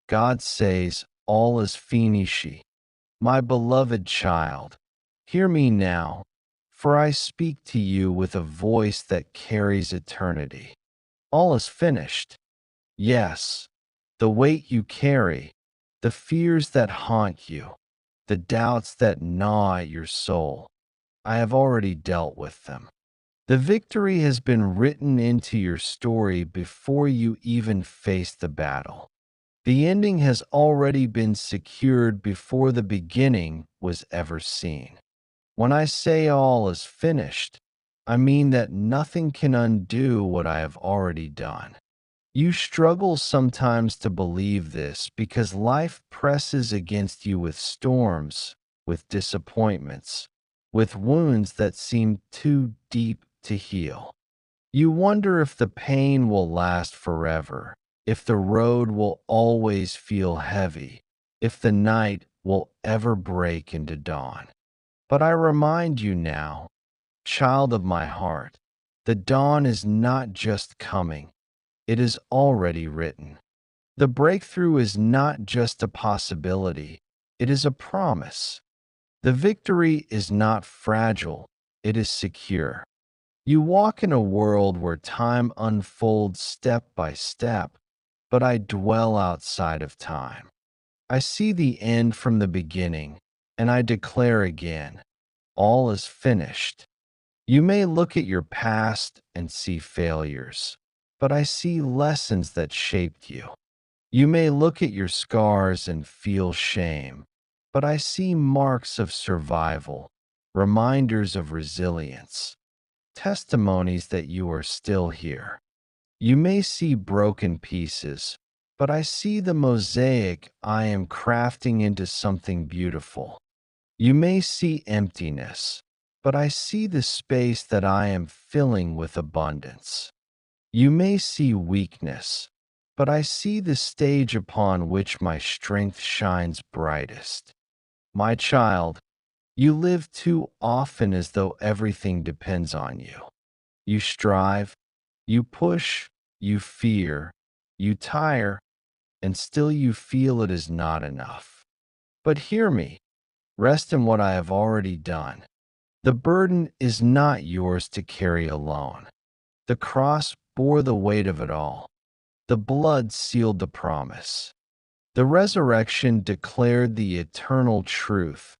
God says, all is finishe. My beloved child, hear me now, for I speak to you with a voice that carries eternity. All is finished. Yes, the weight you carry, the fears that haunt you, the doubts that gnaw at your soul, I have already dealt with them. The victory has been written into your story before you even face the battle. The ending has already been secured before the beginning was ever seen. When I say all is finished, I mean that nothing can undo what I have already done. You struggle sometimes to believe this because life presses against you with storms, with disappointments, with wounds that seem too deep to heal. You wonder if the pain will last forever, if the road will always feel heavy, if the night will ever break into dawn. But I remind you now, child of my heart, the dawn is not just coming, it is already written. The breakthrough is not just a possibility, it is a promise. The victory is not fragile, it is secure. You walk in a world where time unfolds step by step, but I dwell outside of time. I see the end from the beginning, and I declare again, all is finished. You may look at your past and see failures, but I see lessons that shaped you. You may look at your scars and feel shame, but I see marks of survival, reminders of resilience, testimonies that you are still here. You may see broken pieces, but I see the mosaic I am crafting into something beautiful. You may see emptiness, but I see the space that I am filling with abundance. You may see weakness, but I see the stage upon which my strength shines brightest. My child, you live too often as though everything depends on you. You strive, you push, you fear, you tire, and still you feel it is not enough. But hear me, rest in what I have already done. The burden is not yours to carry alone. The cross bore the weight of it all. The blood sealed the promise. The resurrection declared the eternal truth.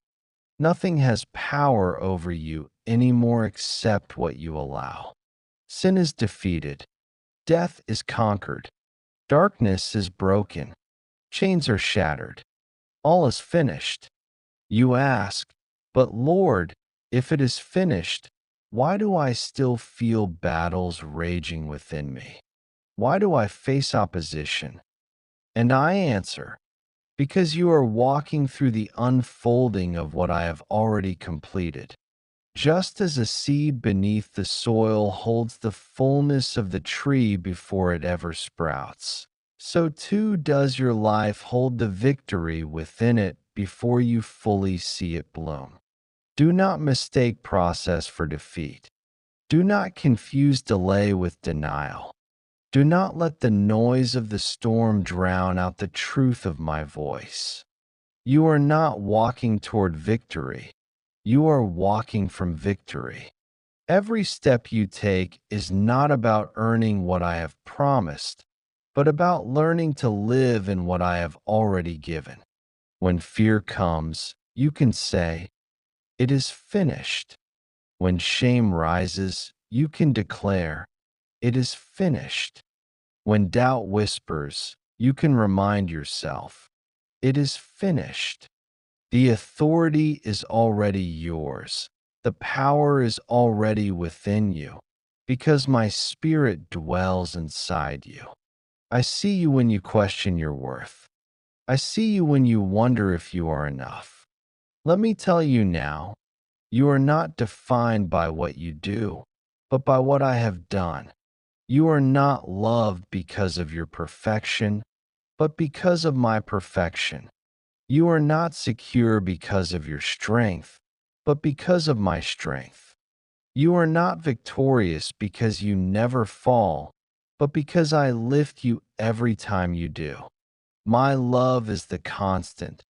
Nothing has power over you anymore except what you allow. Sin is defeated. Death is conquered. Darkness is broken. Chains are shattered. All is finished. You ask, but Lord, if it is finished, why do I still feel battles raging within me? Why do I face opposition? And I answer, because you are walking through the unfolding of what I have already completed. Just as a seed beneath the soil holds the fullness of the tree before it ever sprouts, so too does your life hold the victory within it before you fully see it bloom. Do not mistake process for defeat. Do not confuse delay with denial. Do not let the noise of the storm drown out the truth of my voice. You are not walking toward victory. You are walking from victory. Every step you take is not about earning what I have promised, but about learning to live in what I have already given. When fear comes, you can say, "It is finished." When shame rises, you can declare, "It is finished." When doubt whispers, you can remind yourself, "It is finished." The authority is already yours. The power is already within you, because my spirit dwells inside you. I see you when you question your worth. I see you when you wonder if you are enough. Let me tell you now, you are not defined by what you do, but by what I have done. You are not loved because of your perfection, but because of my perfection. You are not secure because of your strength, but because of my strength. You are not victorious because you never fall, but because I lift you every time you do. My love is the constant,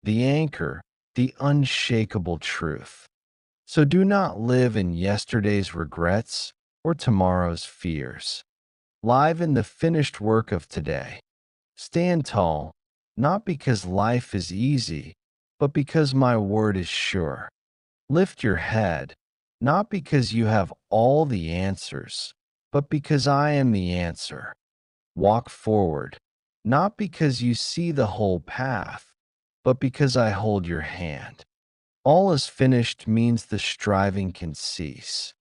the anchor, the unshakable truth. So do not live in yesterday's regrets or tomorrow's fears. Live in the finished work of today. Stand tall, not because life is easy, but because my word is sure. Lift your head, not because you have all the answers, but because I am the answer. Walk forward, not because you see the whole path, but because I hold your hand. All is finished means the striving can cease.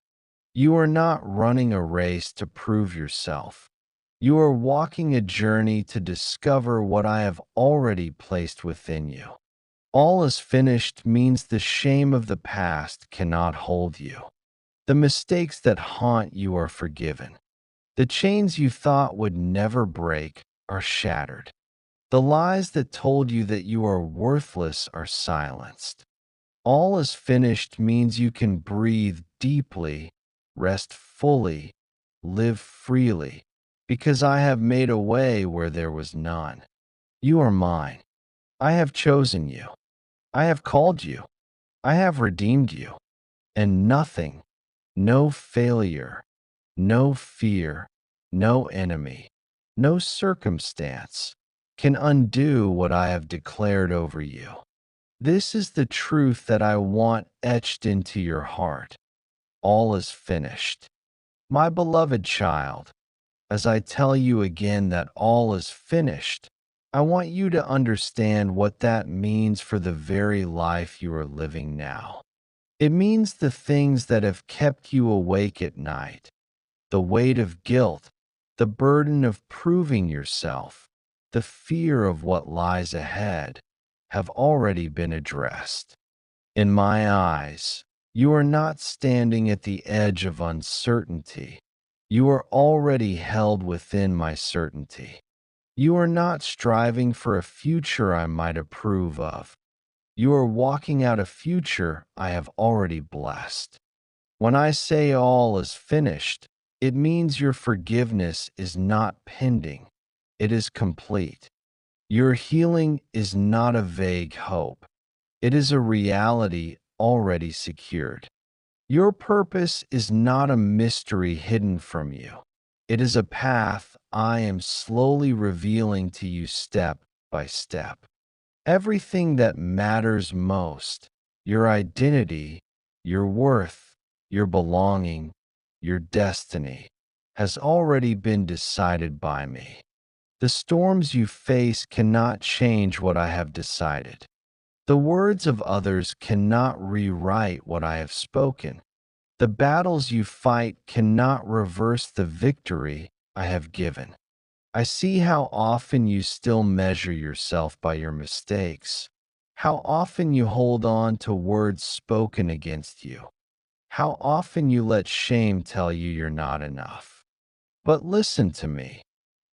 You are not running a race to prove yourself. You are walking a journey to discover what I have already placed within you. All is finished means the shame of the past cannot hold you. The mistakes that haunt you are forgiven. The chains you thought would never break are shattered. The lies that told you that you are worthless are silenced. All is finished means you can breathe deeply, rest fully, live freely, because I have made a way where there was none. You are mine. I have chosen you. I have called you. I have redeemed you. And nothing, no failure, no fear, no enemy, no circumstance can undo what I have declared over you. This is the truth that I want etched into your heart. All is finished. My beloved child, as I tell you again that all is finished, I want you to understand what that means for the very life you are living now. It means the things that have kept you awake at night, the weight of guilt, the burden of proving yourself, the fear of what lies ahead, have already been addressed. In my eyes, you are not standing at the edge of uncertainty. You are already held within my certainty. You are not striving for a future I might approve of. You are walking out a future I have already blessed. When I say all is finished, it means your forgiveness is not pending. It is complete. Your healing is not a vague hope. It is a reality already secured. Your purpose is not a mystery hidden from you. It is a path I am slowly revealing to you step by step. Everything that matters most, your identity, your worth, your belonging, your destiny, has already been decided by me. The storms you face cannot change what I have decided. The words of others cannot rewrite what I have spoken. The battles you fight cannot reverse the victory I have given. I see how often you still measure yourself by your mistakes, how often you hold on to words spoken against you, how often you let shame tell you you're not enough. But listen to me.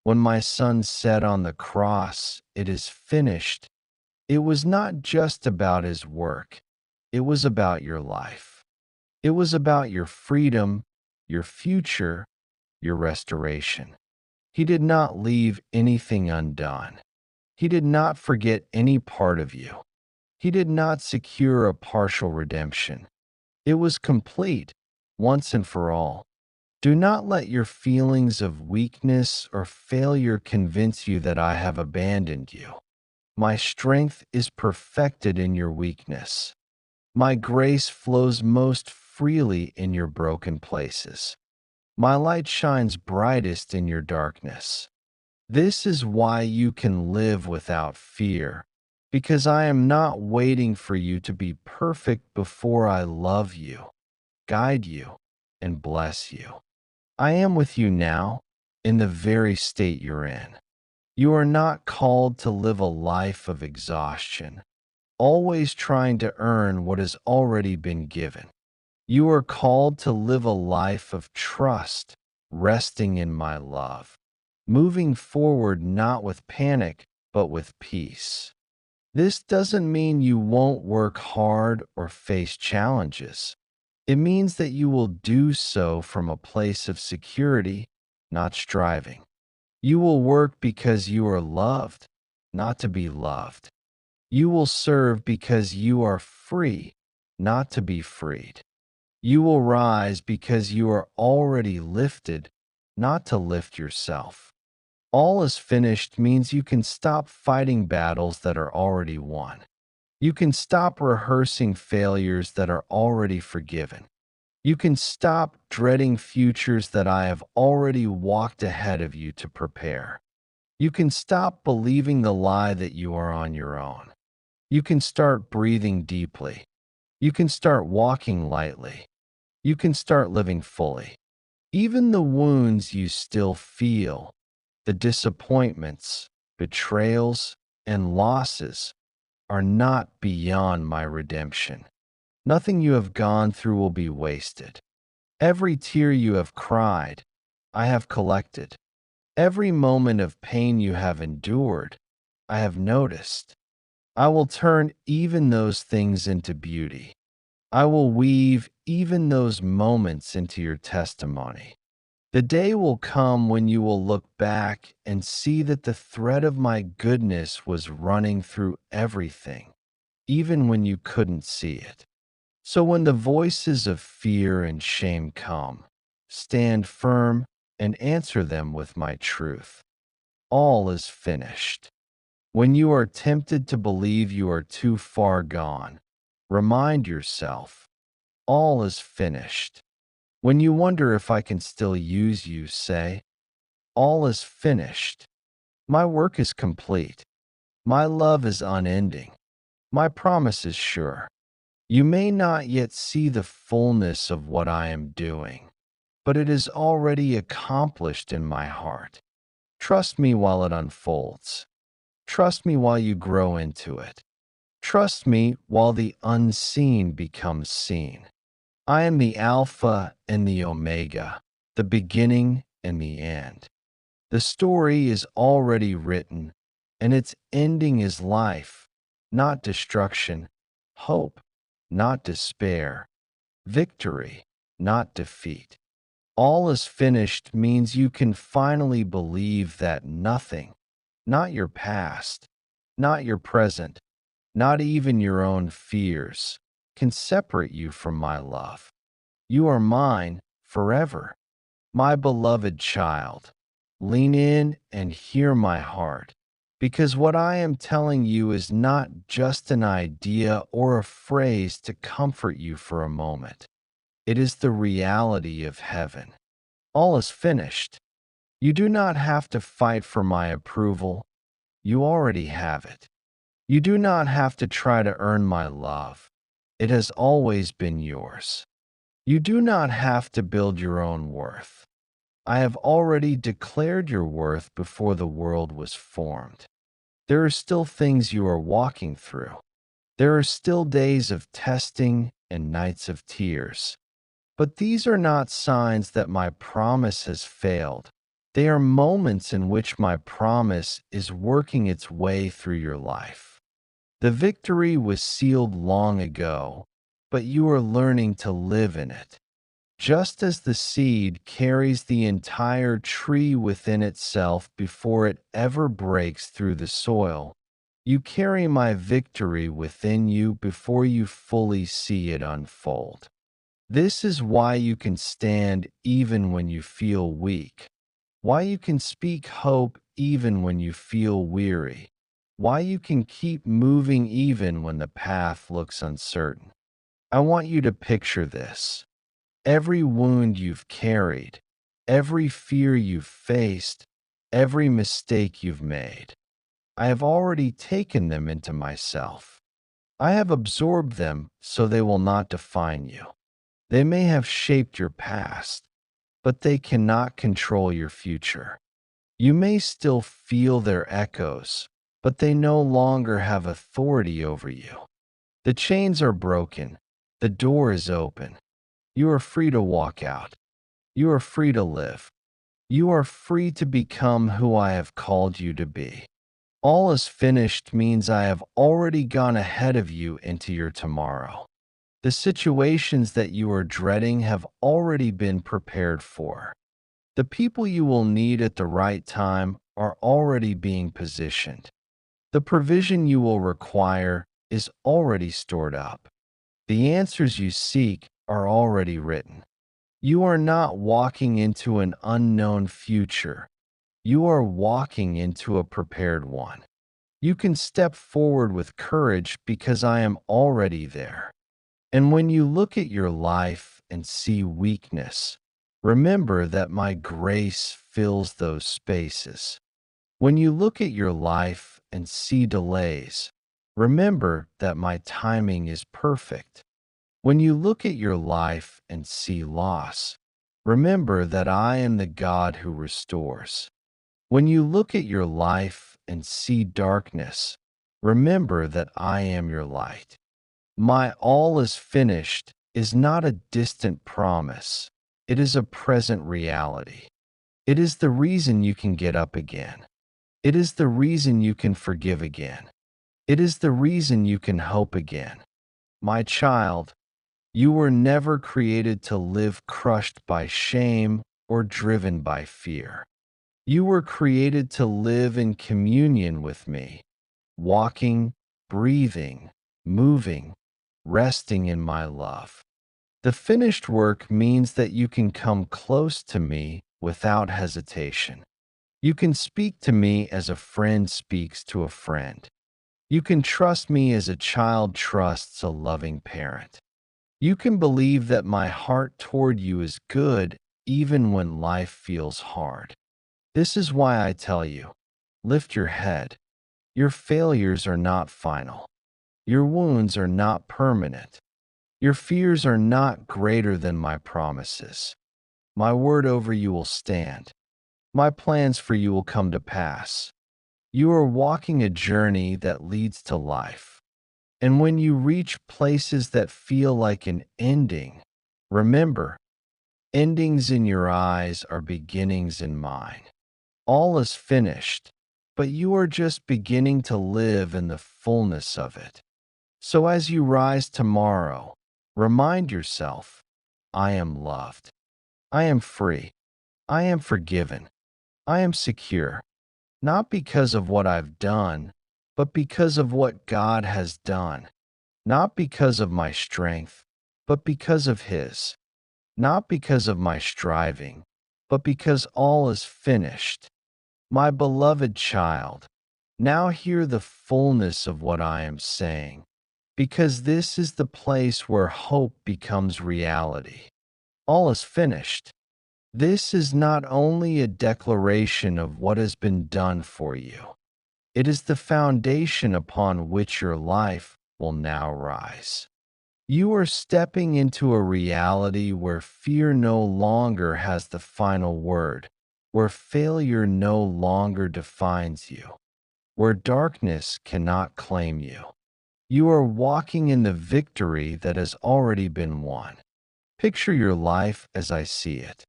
When my son said on the cross, "It is finished," it was not just about his work. It was about your life. It was about your freedom, your future, your restoration. He did not leave anything undone. He did not forget any part of you. He did not secure a partial redemption. It was complete, once and for all. Do not let your feelings of weakness or failure convince you that I have abandoned you. My strength is perfected in your weakness. My grace flows most freely in your broken places. My light shines brightest in your darkness. This is why you can live without fear, because I am not waiting for you to be perfect before I love you, guide you, and bless you. I am with you now, in the very state you're in. You are not called to live a life of exhaustion, always trying to earn what has already been given. You are called to live a life of trust, resting in my love, moving forward not with panic, but with peace. This doesn't mean you won't work hard or face challenges. It means that you will do so from a place of security, not striving. You will work because you are loved, not to be loved. You will serve because you are free, not to be freed. You will rise because you are already lifted, not to lift yourself. All is finished means you can stop fighting battles that are already won. You can stop rehearsing failures that are already forgiven. You can stop dreading futures that I have already walked ahead of you to prepare. You can stop believing the lie that you are on your own. You can start breathing deeply. You can start walking lightly. You can start living fully. Even the wounds you still feel, the disappointments, betrayals, and losses are not beyond my redemption. Nothing you have gone through will be wasted. Every tear you have cried, I have collected. Every moment of pain you have endured, I have noticed. I will turn even those things into beauty. I will weave even those moments into your testimony. The day will come when you will look back and see that the thread of my goodness was running through everything, even when you couldn't see it. So when the voices of fear and shame come, stand firm and answer them with my truth. All is finished. When you are tempted to believe you are too far gone, remind yourself, all is finished. When you wonder if I can still use you, say, all is finished. My work is complete. My love is unending. My promise is sure. You may not yet see the fullness of what I am doing, but it is already accomplished in my heart. Trust me while it unfolds. Trust me while you grow into it. Trust me while the unseen becomes seen. I am the Alpha and the Omega, the beginning and the end. The story is already written, and its ending is life, not destruction, hope, not despair, victory, not defeat. All is finished means you can finally believe that nothing, not your past, not your present, not even your own fears, can separate you from my love. You are mine forever, my beloved child. Lean in and hear my heart, because what I am telling you is not just an idea or a phrase to comfort you for a moment. It is the reality of heaven. All is finished. You do not have to fight for my approval. You already have it. You do not have to try to earn my love. It has always been yours. You do not have to build your own worth. I have already declared your worth before the world was formed. There are still things you are walking through. There are still days of testing and nights of tears. But these are not signs that my promise has failed. They are moments in which my promise is working its way through your life. The victory was sealed long ago, but you are learning to live in it. Just as the seed carries the entire tree within itself before it ever breaks through the soil, you carry my victory within you before you fully see it unfold. This is why you can stand even when you feel weak, why you can speak hope even when you feel weary, why you can keep moving even when the path looks uncertain. I want you to picture this. Every wound you've carried, every fear you've faced, every mistake you've made, I have already taken them into myself. I have absorbed them so they will not define you. They may have shaped your past, but they cannot control your future. You may still feel their echoes, but they no longer have authority over you. The chains are broken. The door is open. You are free to walk out. You are free to live. You are free to become who I have called you to be. All is finished means I have already gone ahead of you into your tomorrow. The situations that you are dreading have already been prepared for. The people you will need at the right time are already being positioned. The provision you will require is already stored up. The answers you seek are already written. You are not walking into an unknown future. You are walking into a prepared one. You can step forward with courage because I am already there. And when you look at your life and see weakness, remember that my grace fills those spaces. When you look at your life and see delays, remember that my timing is perfect. When you look at your life and see loss, remember that I am the God who restores. When you look at your life and see darkness, remember that I am your light. My all is finished is not a distant promise. It is a present reality. It is the reason you can get up again. It is the reason you can forgive again. It is the reason you can hope again. My child, you were never created to live crushed by shame or driven by fear. You were created to live in communion with me, walking, breathing, moving, resting in my love. The finished work means that you can come close to me without hesitation. You can speak to me as a friend speaks to a friend. You can trust me as a child trusts a loving parent. You can believe that my heart toward you is good even when life feels hard. This is why I tell you, lift your head. Your failures are not final. Your wounds are not permanent. Your fears are not greater than my promises. My word over you will stand. My plans for you will come to pass. You are walking a journey that leads to life. And when you reach places that feel like an ending, remember, endings in your eyes are beginnings in mine. All is finished, but you are just beginning to live in the fullness of it. So as you rise tomorrow, remind yourself, I am loved. I am free. I am forgiven. I am secure, not because of what I've done, but because of what God has done. Not because of my strength, but because of His. Not because of my striving, but because all is finished. My beloved child, now hear the fullness of what I am saying, because this is the place where hope becomes reality. All is finished. This is not only a declaration of what has been done for you, it is the foundation upon which your life will now rise. You are stepping into a reality where fear no longer has the final word, where failure no longer defines you, where darkness cannot claim you. You are walking in the victory that has already been won. Picture your life as I see it.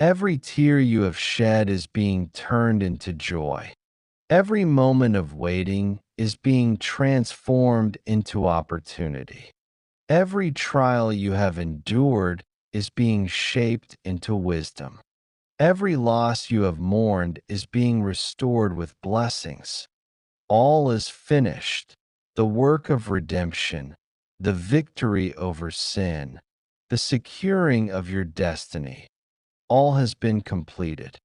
Every tear you have shed is being turned into joy. Every moment of waiting is being transformed into opportunity. Every trial you have endured is being shaped into wisdom. Every loss you have mourned is being restored with blessings. All is finished. The work of redemption, the victory over sin, the securing of your destiny, all has been completed.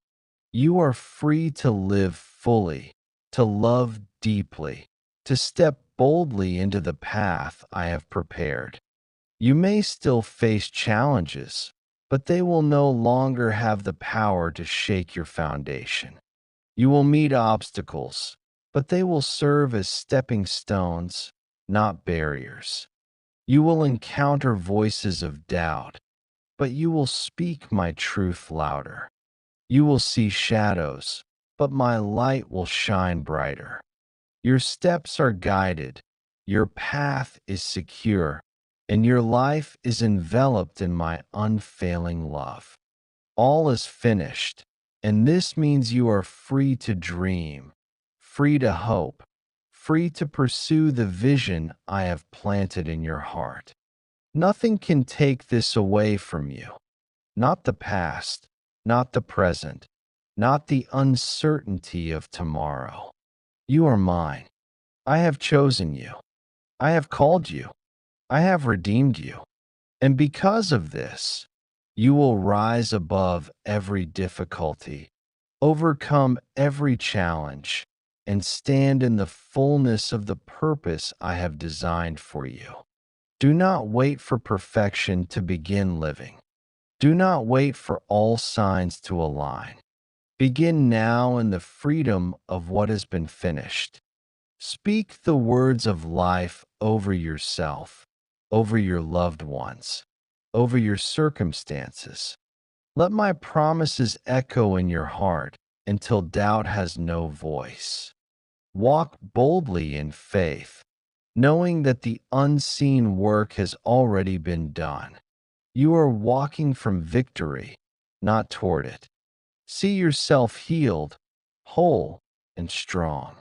You are free to live fully, to love deeply, to step boldly into the path I have prepared. You may still face challenges, but they will no longer have the power to shake your foundation. You will meet obstacles, but they will serve as stepping stones, not barriers. You will encounter voices of doubt, but you will speak my truth louder. You will see shadows, but my light will shine brighter. Your steps are guided, your path is secure, and your life is enveloped in my unfailing love. All is finished, and this means you are free to dream, free to hope, free to pursue the vision I have planted in your heart. Nothing can take this away from you, not the past, not the present, not the uncertainty of tomorrow. You are mine. I have chosen you. I have called you. I have redeemed you. And because of this, you will rise above every difficulty, overcome every challenge, and stand in the fullness of the purpose I have designed for you. Do not wait for perfection to begin living. Do not wait for all signs to align. Begin now in the freedom of what has been finished. Speak the words of life over yourself, over your loved ones, over your circumstances. Let my promises echo in your heart until doubt has no voice. Walk boldly in faith, knowing that the unseen work has already been done. You are walking from victory, not toward it. See yourself healed, whole, and strong.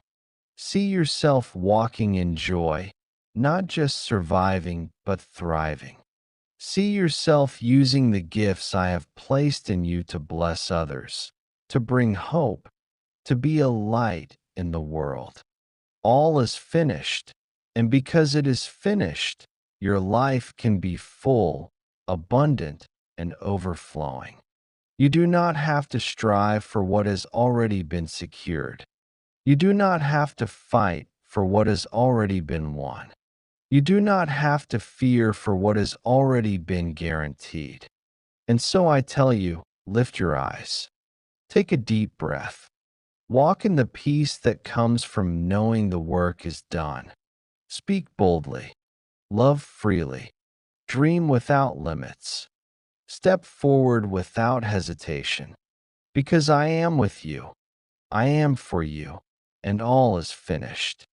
See yourself walking in joy, not just surviving, but thriving. See yourself using the gifts I have placed in you to bless others, to bring hope, to be a light in the world. All is finished, and because it is finished, your life can be full, abundant, and overflowing. You do not have to strive for what has already been secured. You do not have to fight for what has already been won. You do not have to fear for what has already been guaranteed. And so I tell you, lift your eyes. Take a deep breath. Walk in the peace that comes from knowing the work is done. Speak boldly. Love freely. Dream without limits. Step forward without hesitation. Because I am with you. I am for you. And all is finished.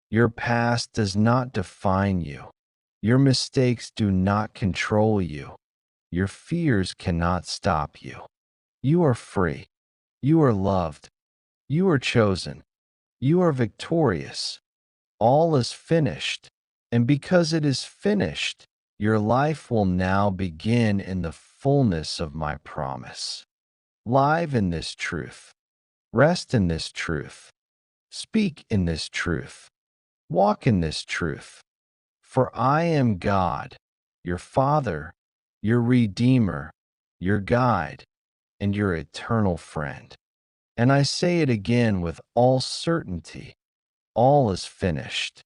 Your past does not define you. Your mistakes do not control you. Your fears cannot stop you. You are free. You are loved. You are chosen. You are victorious. All is finished. And because it is finished, your life will now begin in the fullness of my promise. Live in this truth. Rest in this truth. Speak in this truth. Walk in this truth. For I am God, your Father, your Redeemer, your guide, and your eternal friend. And I say it again with all certainty, all is finished.